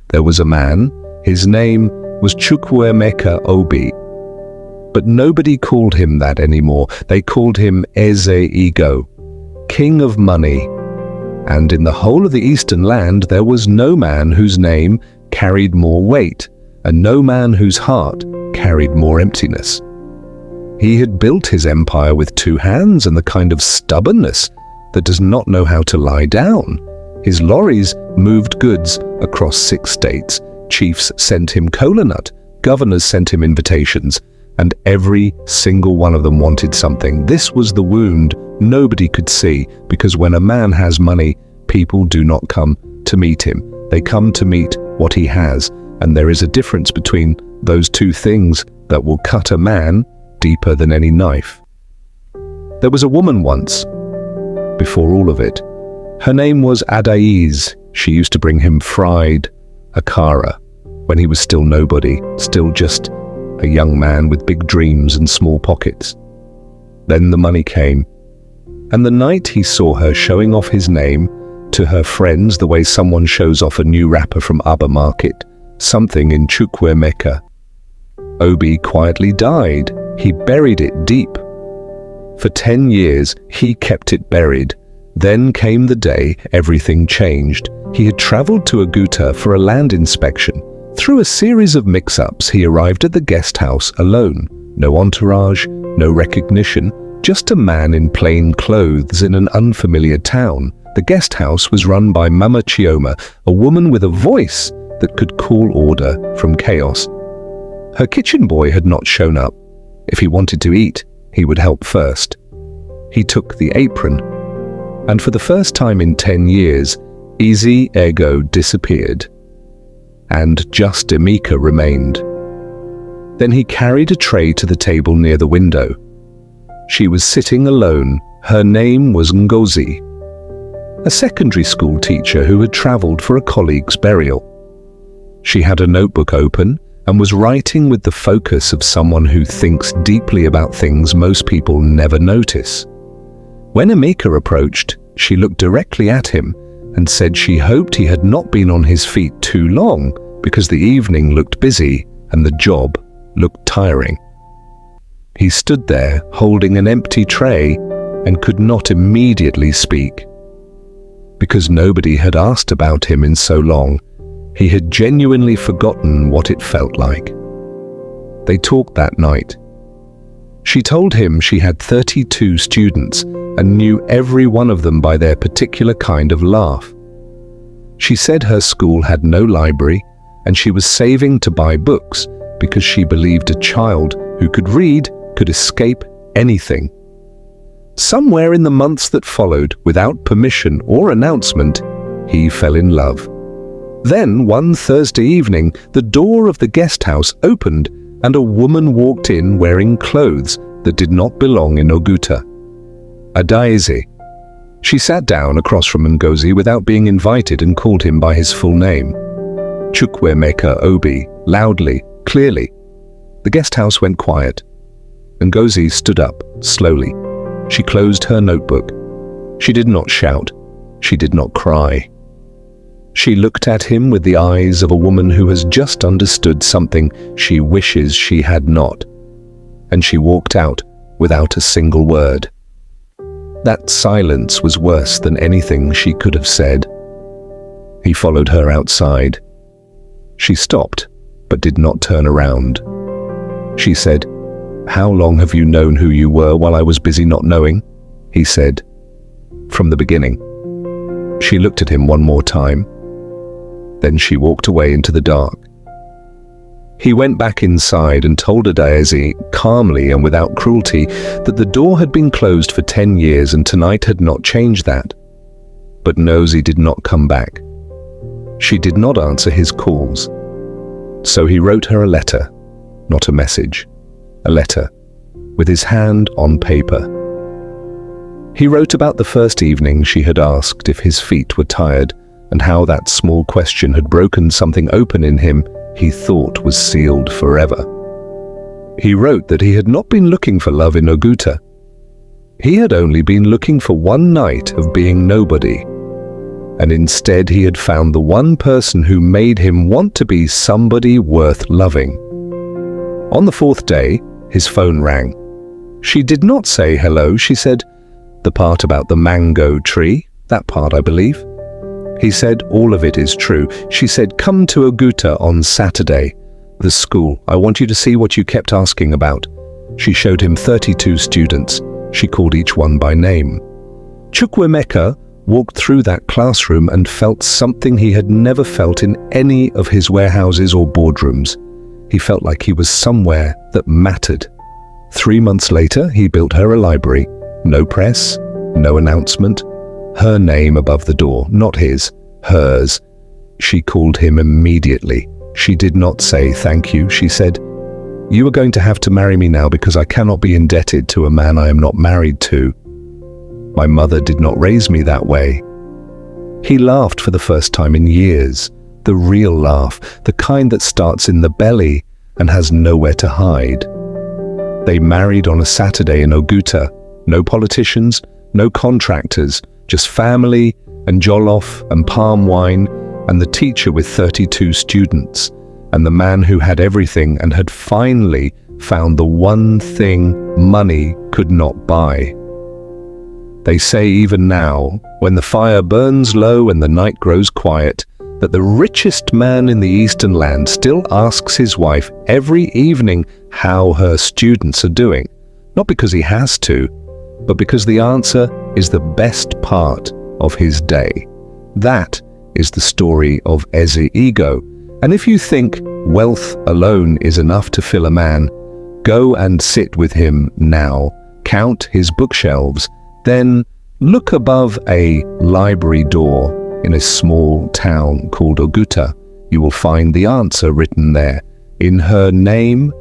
there was a man. His name was Chukwuemeka Obi. But nobody called him that anymore. They called him Eze Ego, King of Money. And in the whole of the Eastern land, there was no man whose name carried more weight, and no man whose heart carried more emptiness. He had built his empire with 2 hands and the kind of stubbornness that does not know how to lie down. His lorries moved goods across 6 states. Chiefs sent him kola nut, governors sent him invitations, and every single one of them wanted something. This was the wound nobody could see, because when a man has money, people do not come to meet him. They come to meet what he has, and there is a difference between those 2 things that will cut a man deeper than any knife. There was a woman once, before all of it. Her name was Adaiz. She used to bring him fried akara when he was still nobody, still just a young man with big dreams and small pockets. Then the money came, and the night he saw her showing off his name to her friends the way someone shows off a new wrapper from Abba Market, something in Chukwuemeka Obi quietly died. He buried it deep. For 10 years, he kept it buried. Then came the day everything changed. He had traveled to Oguta for a land inspection. Through a series of mix-ups, he arrived at the guest house alone. No entourage, no recognition, just a man in plain clothes in an unfamiliar town. The guest house was run by Mama Chioma, a woman with a voice that could call order from chaos. Her kitchen boy had not shown up. If he wanted to eat, he would help first. He took the apron, and for the first time in 10 years, Eze Ego disappeared, and just Emeka remained. Then he carried a tray to the table near the window. She was sitting alone. Her name was Ngozi, a secondary school teacher who had traveled for a colleague's burial. She had a notebook open and was writing with the focus of someone who thinks deeply about things most people never notice. When Emeka approached, she looked directly at him and said she hoped he had not been on his feet too long, because the evening looked busy and the job looked tiring. He stood there holding an empty tray and could not immediately speak. Because nobody had asked about him in so long, he had genuinely forgotten what it felt like. They talked that night. She told him she had 32 students and knew every one of them by their particular kind of laugh. She said her school had no library and she was saving to buy books because she believed a child who could read could escape anything. Somewhere in the months that followed, without permission or announcement, he fell in love. Then, one Thursday evening, the door of the guest house opened and a woman walked in wearing clothes that did not belong in Oguta. Adaize. She sat down across from Ngozi without being invited and called him by his full name. Chukwuemeka Obi, loudly, clearly. The guest house went quiet. Ngozi stood up, slowly. She closed her notebook. She did not shout. She did not cry. She looked at him with the eyes of a woman who has just understood something she wishes she had not. And she walked out without a single word. That silence was worse than anything she could have said. He followed her outside. She stopped, but did not turn around. She said, "How long have you known who you were while I was busy not knowing?" He said, "From the beginning." She looked at him one more time. Then she walked away into the dark. He went back inside and told Adaize, calmly and without cruelty, that the door had been closed for 10 years and tonight had not changed that. But Ngozi did not come back. She did not answer his calls. So he wrote her a letter, not a message, a letter, with his hand on paper. He wrote about the first evening she had asked if his feet were tired, and how that small question had broken something open in him he thought was sealed forever. He wrote that he had not been looking for love in Oguta. He had only been looking for one night of being nobody. and instead he had found the one person who made him want to be somebody worth loving. On the fourth day, his phone rang. She did not say hello, she said, "The part about the mango tree, that part I believe." He said, "All of it is true." She said, "Come to Oguta on Saturday, the school. I want you to see what you kept asking about." She showed him 32 students. She called each one by name. Chukwuemeka walked through that classroom and felt something he had never felt in any of his warehouses or boardrooms. He felt like he was somewhere that mattered. 3 months later, he built her a library. No press, no announcement. Her name above the door, not his, hers. She called him immediately. She did not say thank you. She said, "You are going to have to marry me now because I cannot be indebted to a man I am not married to. My mother did not raise me that way." He laughed for the first time in years. The real laugh, the kind that starts in the belly and has nowhere to hide. They married on a Saturday in Oguta. No politicians, no contractors, just family and jollof and palm wine and the teacher with 32 students and the man who had everything and had finally found the one thing money could not buy. They say even now, when the fire burns low and the night grows quiet, that the richest man in the Eastern land still asks his wife every evening how her students are doing. Not because he has to, but because the answer is the best part of his day. That is the story of Eze Ego. And if you think wealth alone is enough to fill a man, go and sit with him now, count his bookshelves, then look above a library door in a small town called Oguta. You will find the answer written there. In her name